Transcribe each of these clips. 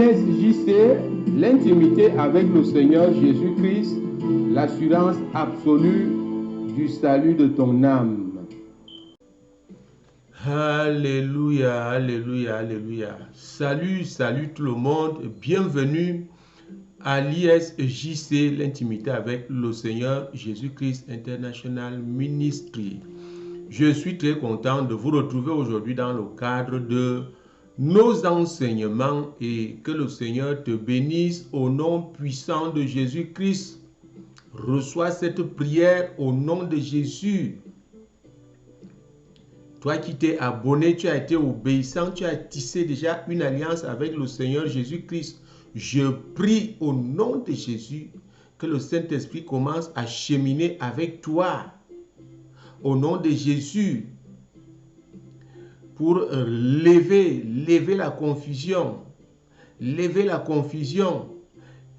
Alias JC, l'intimité avec le Seigneur Jésus-Christ, l'assurance absolue du salut de ton âme. Alléluia, alléluia, alléluia. Salut, salut tout le monde. Bienvenue à l'ISJC, l'intimité avec le Seigneur Jésus-Christ International Ministry. Je suis très content de vous retrouver aujourd'hui dans le cadre de nos enseignements et que le Seigneur te bénisse au nom puissant de Jésus-Christ. Reçois cette prière au nom de Jésus. Toi qui t'es abonné, tu as été obéissant, tu as tissé déjà une alliance avec le Seigneur Jésus-Christ. Je prie au nom de Jésus que le Saint-Esprit commence à cheminer avec toi. Au nom de Jésus, pour lever la confusion,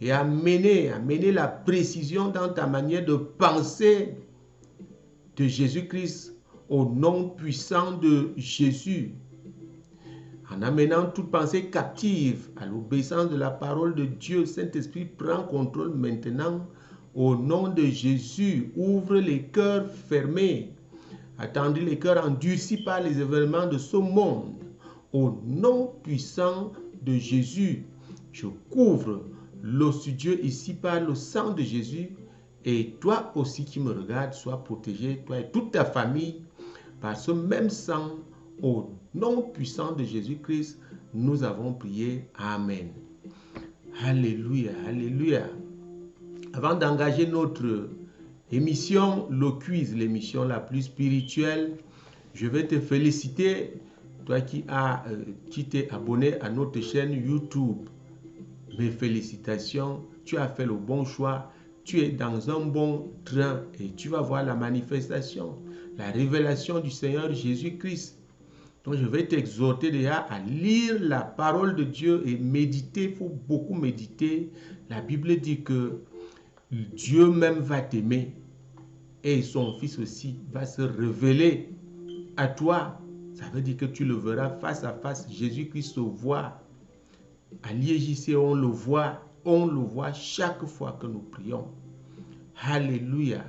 et amener la précision dans ta manière de penser de Jésus-Christ au nom puissant de Jésus. En amenant toute pensée captive à l'obéissance de la parole de Dieu, Saint-Esprit prend contrôle maintenant au nom de Jésus. Ouvre les cœurs fermés, attendez les cœurs endurcis par les événements de ce monde. Au nom puissant de Jésus, je couvre le studio ici par le sang de Jésus. Et toi aussi qui me regardes, sois protégé, toi et toute ta famille, par ce même sang. Au nom puissant de Jésus-Christ, nous avons prié. Amen. Alléluia, alléluia. Avant d'engager notre émission, le quiz, l'émission la plus spirituelle, je vais te féliciter, toi qui t'es abonné à notre chaîne YouTube. Mes félicitations, tu as fait le bon choix, tu es dans un bon train et tu vas voir la manifestation, la révélation du Seigneur Jésus-Christ. Donc je vais t'exhorter déjà à lire la parole de Dieu et méditer, il faut beaucoup méditer. La Bible dit que Dieu même va t'aimer et son Fils aussi va se révéler à toi. Ça veut dire que tu le verras face à face. Jésus-Christ se voit. À l'ISJC, on le voit chaque fois que nous prions. Alléluia.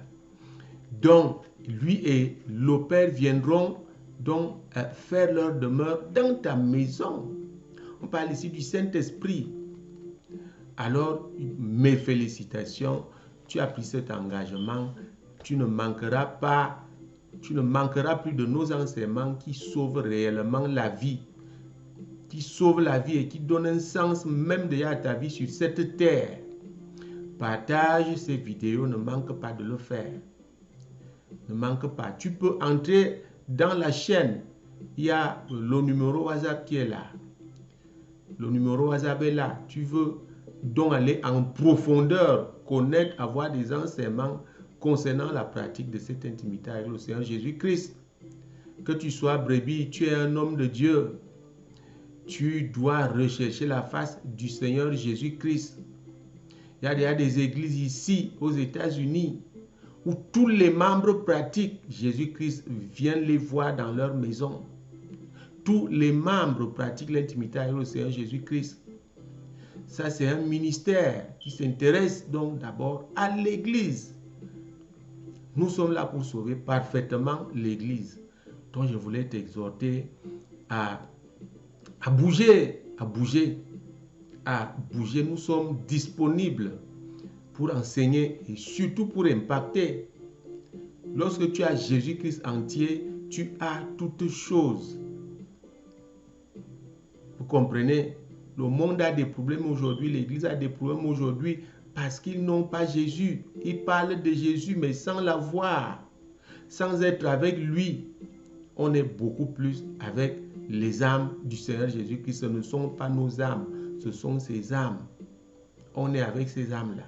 Donc, lui et le Père viendront donc faire leur demeure dans ta maison. On parle ici du Saint-Esprit. Alors, mes félicitations, tu as pris cet engagement, tu ne manqueras plus de nos enseignements qui sauvent réellement la vie, et qui donnent un sens même déjà à ta vie sur cette terre. Partage ces vidéos, ne manque pas de le faire. Ne manque pas. Tu peux entrer dans la chaîne. Il y a le numéro WhatsApp qui est là. Le numéro WhatsApp est là. Tu veux donc aller en profondeur, connaître, avoir des enseignements concernant la pratique de cette intimité avec le Seigneur Jésus-Christ. Que tu sois brebis, tu es un homme de Dieu. Tu dois rechercher la face du Seigneur Jésus-Christ. Il y a déjà des églises ici, aux États-Unis, où tous les membres pratiquent Jésus-Christ, viennent les voir dans leur maison. Tous les membres pratiquent l'intimité avec le Seigneur Jésus-Christ. Ça, c'est un ministère qui s'intéresse donc d'abord à l'Église. Nous sommes là pour sauver parfaitement l'Église. Donc, je voulais t'exhorter à bouger. Nous sommes disponibles pour enseigner et surtout pour impacter. Lorsque tu as Jésus-Christ entier, tu as toutes choses. Vous comprenez? Le monde a des problèmes aujourd'hui, l'Église a des problèmes aujourd'hui parce qu'ils n'ont pas Jésus. Ils parlent de Jésus mais sans l'avoir, sans être avec lui. On est beaucoup plus avec les âmes du Seigneur Jésus-Christ. Ce ne sont pas nos âmes, ce sont ses âmes. On est avec ces âmes-là.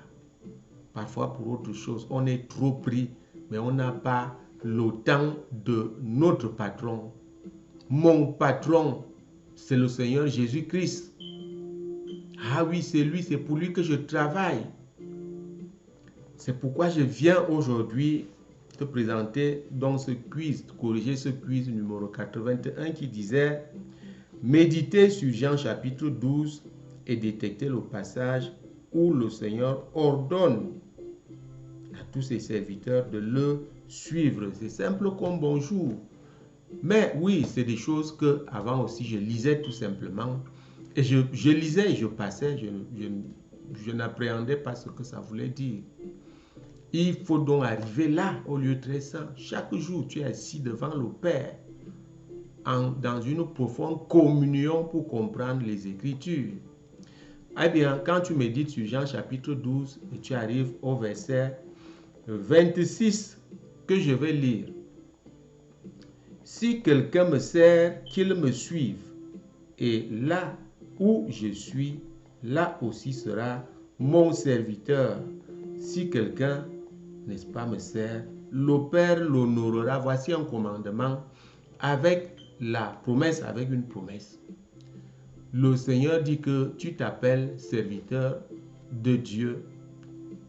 Parfois pour autre chose, on est trop pris, mais on n'a pas le temps de notre patron. Mon patron, c'est le Seigneur Jésus-Christ. Ah oui, c'est lui, c'est pour lui que je travaille. C'est pourquoi je viens aujourd'hui te présenter dans ce quiz, corriger ce quiz numéro 81 qui disait « Méditez sur Jean chapitre 12 et détecter le passage où le Seigneur ordonne à tous ses serviteurs de le suivre. C'est simple comme bonjour. Mais oui, c'est des choses que avant aussi je lisais tout simplement. Et je lisais et je passais, je n'appréhendais pas ce que ça voulait dire. Il faut donc arriver là, au lieu très saint. Chaque jour, tu es assis devant le Père, dans une profonde communion pour comprendre les Écritures. Eh bien, quand tu médites sur Jean chapitre 12, et tu arrives au verset 26 que je vais lire. Si quelqu'un me sert, qu'il me suive, et là où je suis, là aussi sera mon serviteur. Si quelqu'un, n'est-ce pas, me sert, le Père l'honorera. Voici un commandement avec la promesse, avec une promesse. Le Seigneur dit que tu t'appelles serviteur de Dieu,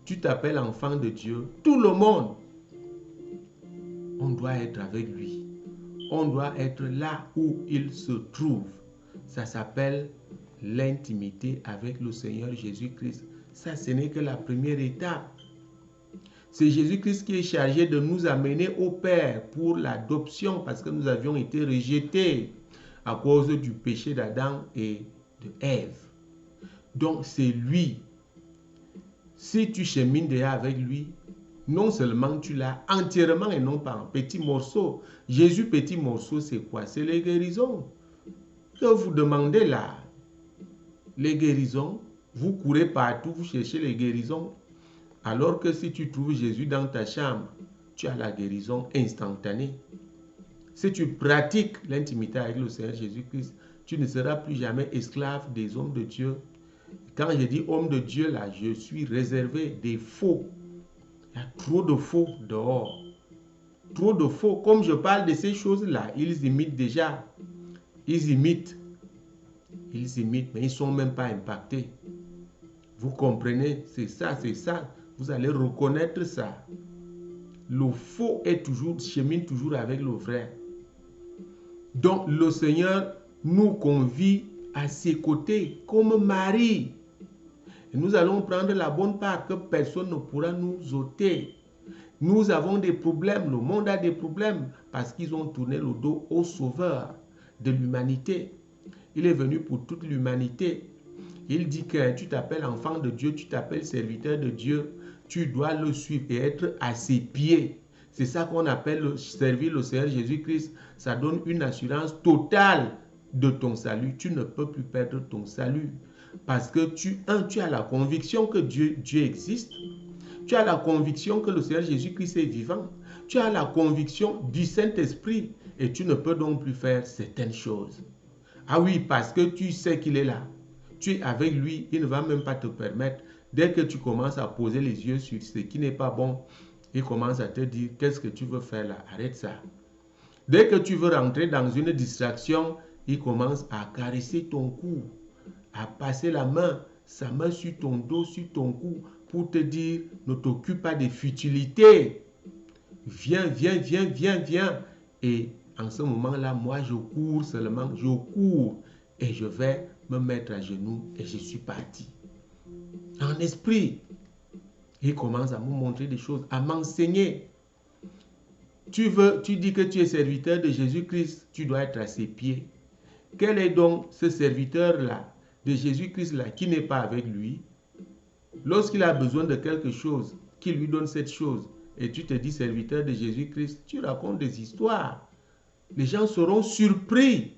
tu t'appelles enfant de Dieu. Tout le monde, on doit être avec lui. On doit être là où il se trouve. Ça s'appelle l'intimité avec le Seigneur Jésus-Christ. Ça, ce n'est que la première étape. C'est Jésus-Christ qui est chargé de nous amener au Père pour l'adoption parce que nous avions été rejetés à cause du péché d'Adam et de Ève. Donc, c'est lui. Si tu chemines déjà avec lui, non seulement tu l'as entièrement et non pas en petits morceaux. Jésus, petit morceau, c'est quoi? C'est les guérisons. Que vous demandez là, les guérisons, vous courez partout, vous cherchez les guérisons. Alors que si tu trouves Jésus dans ta chambre, tu as la guérison instantanée. Si tu pratiques l'intimité avec le Seigneur Jésus-Christ, tu ne seras plus jamais esclave des hommes de Dieu. Quand je dis homme de Dieu, là, je suis réservé des faux. Il y a trop de faux dehors. Trop de faux. Comme je parle de ces choses-là, ils imitent déjà. Ils imitent, mais ils ne sont même pas impactés. Vous comprenez? C'est ça, c'est ça. Vous allez reconnaître ça. Le faux chemine toujours avec le vrai. Donc, le Seigneur nous convie à ses côtés comme Marie. Et nous allons prendre la bonne part que personne ne pourra nous ôter. Nous avons des problèmes, le monde a des problèmes parce qu'ils ont tourné le dos au Sauveur de l'humanité. Il est venu pour toute l'humanité. Il dit que tu t'appelles enfant de Dieu, tu t'appelles serviteur de Dieu, tu dois le suivre et être à ses pieds. C'est ça qu'on appelle servir le Seigneur Jésus-Christ. Ça donne une assurance totale de ton salut. Tu ne peux plus perdre ton salut. Parce que tu as la conviction que Dieu existe. Tu as la conviction que le Seigneur Jésus-Christ est vivant. Tu as la conviction du Saint-Esprit. Et tu ne peux donc plus faire certaines choses. Ah oui, parce que tu sais qu'il est là. Tu es avec lui, il ne va même pas te permettre. Dès que tu commences à poser les yeux sur ce qui n'est pas bon, il commence à te dire, qu'est-ce que tu veux faire là? Arrête ça. Dès que tu veux rentrer dans une distraction, il commence à caresser ton cou, à passer sa main sur ton dos, sur ton cou, pour te dire, ne t'occupe pas des futilités. Viens, viens, viens, viens, viens. Et en ce moment-là, moi, je cours seulement, je cours et je vais me mettre à genoux et je suis parti. En esprit, il commence à me montrer des choses, à m'enseigner. Tu dis que tu es serviteur de Jésus-Christ, tu dois être à ses pieds. Quel est donc ce serviteur-là, de Jésus-Christ-là, qui n'est pas avec lui? Lorsqu'il a besoin de quelque chose, qui lui donne cette chose, et tu te dis serviteur de Jésus-Christ, tu racontes des histoires. Les gens seront surpris.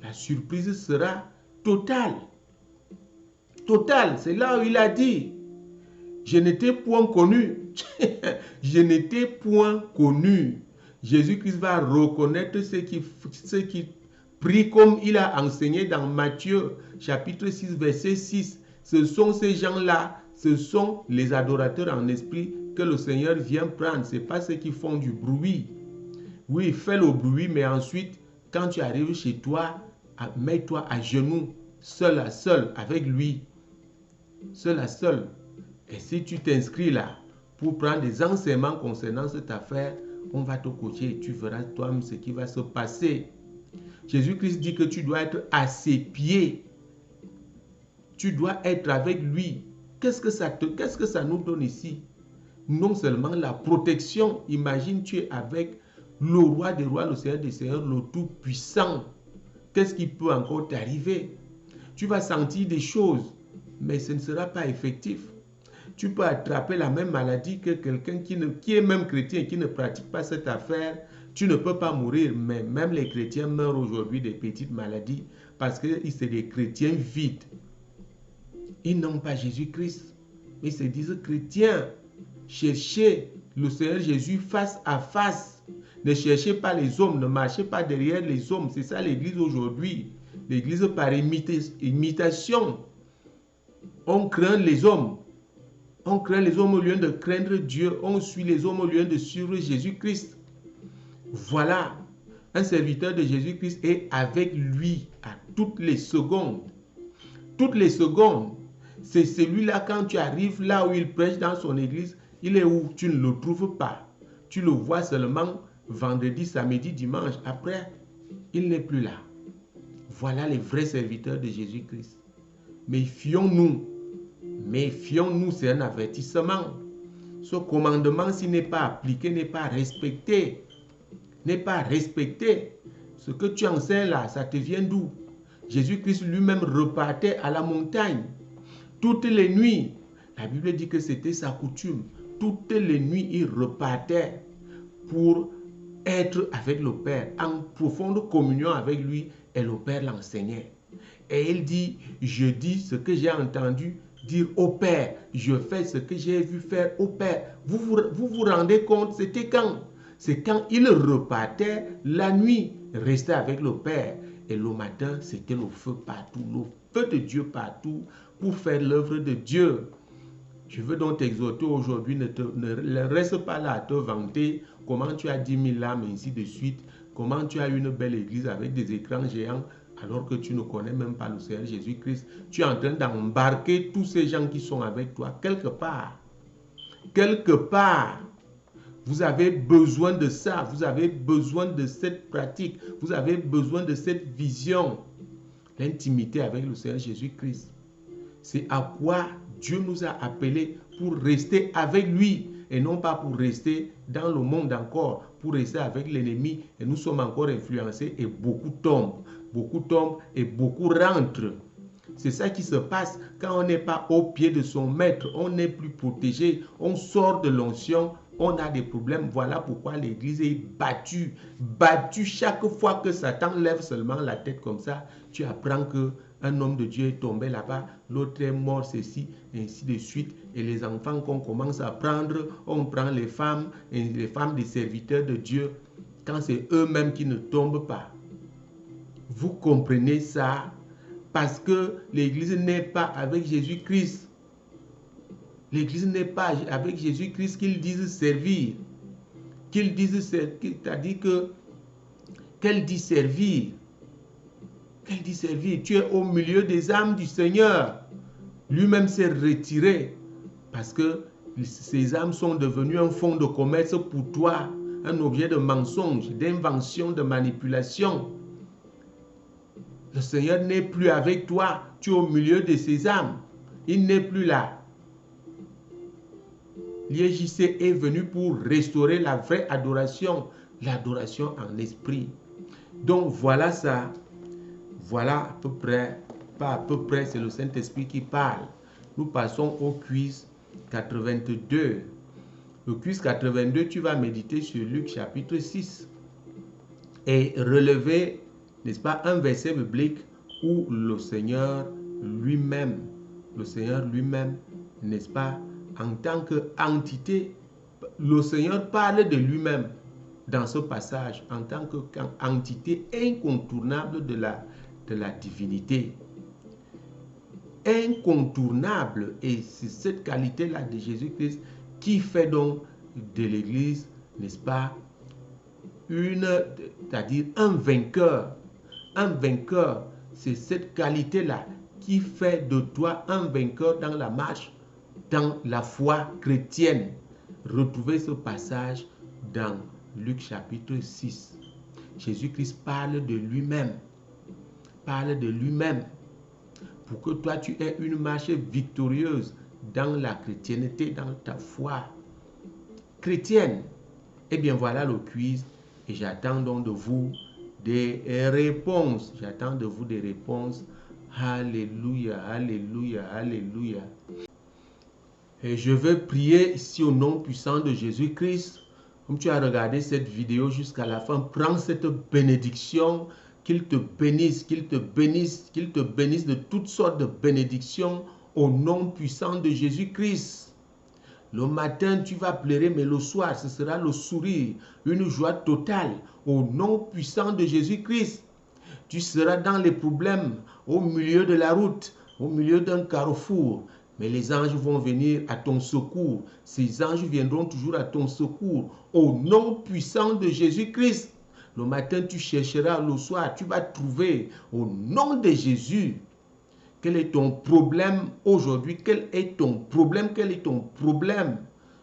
La surprise sera totale. Totale, c'est là où il a dit, je n'étais point connu. Je n'étais point connu. Jésus-Christ va reconnaître ceux qui prient comme il a enseigné dans Matthieu, chapitre 6, verset 6. Ce sont ces gens-là, ce sont les adorateurs en esprit que le Seigneur vient prendre. Ce n'est pas ceux qui font du bruit. Oui, fais le bruit, mais ensuite, quand tu arrives chez toi, mets-toi à genoux, seul à seul, avec lui. Seul à seul. Et si tu t'inscris là, pour prendre des enseignements concernant cette affaire, on va te coacher et tu verras toi-même ce qui va se passer. Jésus-Christ dit que tu dois être à ses pieds. Tu dois être avec lui. Qu'est-ce que ça nous donne ici? Non seulement la protection, imagine tu es avec le roi des rois, le Seigneur des seigneurs, le tout-puissant. Qu'est-ce qui peut encore t'arriver? Tu vas sentir des choses, mais ce ne sera pas effectif. Tu peux attraper la même maladie que quelqu'un qui est même chrétien, qui ne pratique pas cette affaire. Tu ne peux pas mourir, mais même les chrétiens meurent aujourd'hui des petites maladies parce que c'est des chrétiens vides. Ils n'ont pas Jésus-Christ. Ils se disent chrétiens. Cherchez le Seigneur Jésus face à face. Ne cherchez pas les hommes, ne marchez pas derrière les hommes. C'est ça l'église aujourd'hui. L'église par imitation. On craint les hommes. On craint les hommes au lieu de craindre Dieu. On suit les hommes au lieu de suivre Jésus-Christ. Voilà. Un serviteur de Jésus-Christ est avec lui à toutes les secondes. Toutes les secondes. C'est celui-là, quand tu arrives là où il prêche dans son église, il est où? Tu ne le trouves pas. Tu le vois seulement vendredi, samedi, dimanche. Après, il n'est plus là. Voilà les vrais serviteurs de Jésus-Christ. Méfions-nous. Méfions-nous, c'est un avertissement. Ce commandement, s'il n'est pas appliqué, n'est pas respecté. N'est pas respecté. Ce que tu enseignes là, ça te vient d'où? Jésus-Christ lui-même repartait à la montagne. Toutes les nuits, la Bible dit que c'était sa coutume. Toutes les nuits, il repartait pour être avec le Père, en profonde communion avec lui, et le Père l'enseignait. Et il dit, je dis ce que j'ai entendu dire au Père, je fais ce que j'ai vu faire au Père. Vous vous rendez compte, c'était quand? C'est quand il repartait la nuit, restait avec le Père. Et le matin, c'était le feu partout, le feu de Dieu partout pour faire l'œuvre de Dieu. Je veux donc t'exhorter aujourd'hui, ne reste pas là à te vanter comment tu as 10 000 âmes et ainsi de suite, comment tu as une belle église avec des écrans géants alors que tu ne connais même pas le Seigneur Jésus-Christ. Tu es en train d'embarquer tous ces gens qui sont avec toi quelque part. Quelque part. Vous avez besoin de ça, vous avez besoin de cette pratique, vous avez besoin de cette vision. L'intimité avec le Seigneur Jésus-Christ. C'est à quoi Dieu nous a appelés pour rester avec lui et non pas pour rester dans le monde encore, pour rester avec l'ennemi. Et nous sommes encore influencés et beaucoup tombent et beaucoup rentrent. C'est ça qui se passe quand on n'est pas au pied de son maître, on n'est plus protégé, on sort de l'onction, on a des problèmes. Voilà pourquoi l'église est battue. Battue chaque fois que Satan lève seulement la tête comme ça. Tu apprends qu'un homme de Dieu est tombé là-bas, l'autre est mort, ceci, et ainsi de suite. Et les enfants qu'on commence à prendre, on prend les femmes, et les femmes des serviteurs de Dieu, quand c'est eux-mêmes qui ne tombent pas. Vous comprenez ça? Parce que l'église n'est pas avec Jésus-Christ. L'église n'est pas avec Jésus-Christ qu'ils disent servir. Qu'ils disent servir. C'est-à-dire qu'elle dit servir. Qu'elle dit servir. Tu es au milieu des âmes du Seigneur. Lui-même s'est retiré. Parce que ces âmes sont devenues un fonds de commerce pour toi. Un objet de mensonge, d'invention, de manipulation. Le Seigneur n'est plus avec toi. Tu es au milieu de ces âmes. Il n'est plus là. L'IEJC est venu pour restaurer la vraie adoration, l'adoration en esprit. Donc voilà ça. Voilà à peu près, pas à peu près, c'est le Saint-Esprit qui parle. Nous passons au quiz 82. Le quiz 82, tu vas méditer sur Luc chapitre 6 et relever, n'est-ce pas, un verset biblique où le Seigneur lui-même, n'est-ce pas, en tant qu'entité, le Seigneur parle de lui-même dans ce passage en tant qu'entité incontournable de la divinité. Incontournable, et c'est cette qualité-là de Jésus-Christ qui fait donc de l'Église, n'est-ce pas, c'est-à-dire un vainqueur. Un vainqueur, c'est cette qualité-là qui fait de toi un vainqueur dans la marche, dans la foi chrétienne. Retrouvez ce passage dans Luc chapitre 6. Jésus-Christ parle de lui-même. Parle de lui-même. pour que toi tu aies une marche victorieuse dans la chrétienté, dans ta foi chrétienne. Eh bien voilà le quiz et j'attends donc de vous des réponses. J'attends de vous des réponses. Alléluia, alléluia, alléluia. Et je vais prier ici au nom puissant de Jésus-Christ. Comme tu as regardé cette vidéo jusqu'à la fin, prends cette bénédiction, qu'il te bénisse, qu'il te bénisse, qu'il te bénisse de toutes sortes de bénédictions au nom puissant de Jésus-Christ. Le matin, tu vas pleurer, mais le soir, ce sera le sourire, une joie totale au nom puissant de Jésus-Christ. Tu seras dans les problèmes, au milieu de la route, au milieu d'un carrefour. Mais les anges vont venir à ton secours. Ces anges viendront toujours à ton secours. Au nom puissant de Jésus-Christ. Le matin, tu chercheras, le soir, tu vas trouver. Au nom de Jésus. Quel est ton problème aujourd'hui? Quel est ton problème? Quel est ton problème?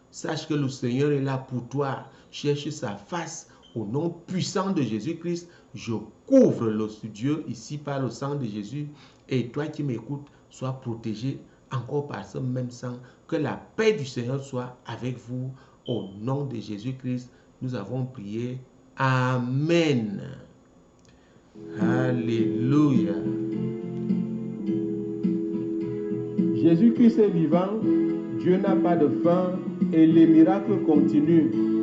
Sache que le Seigneur est là pour toi. Cherche sa face. Au nom puissant de Jésus-Christ, je couvre le studio ici par le sang de Jésus. Et toi qui m'écoutes, sois protégé encore par ce même sang. Que la paix du Seigneur soit avec vous. Au nom de Jésus-Christ, nous avons prié. Amen. Alléluia. Jésus-Christ est vivant, Dieu n'a pas de fin et les miracles continuent.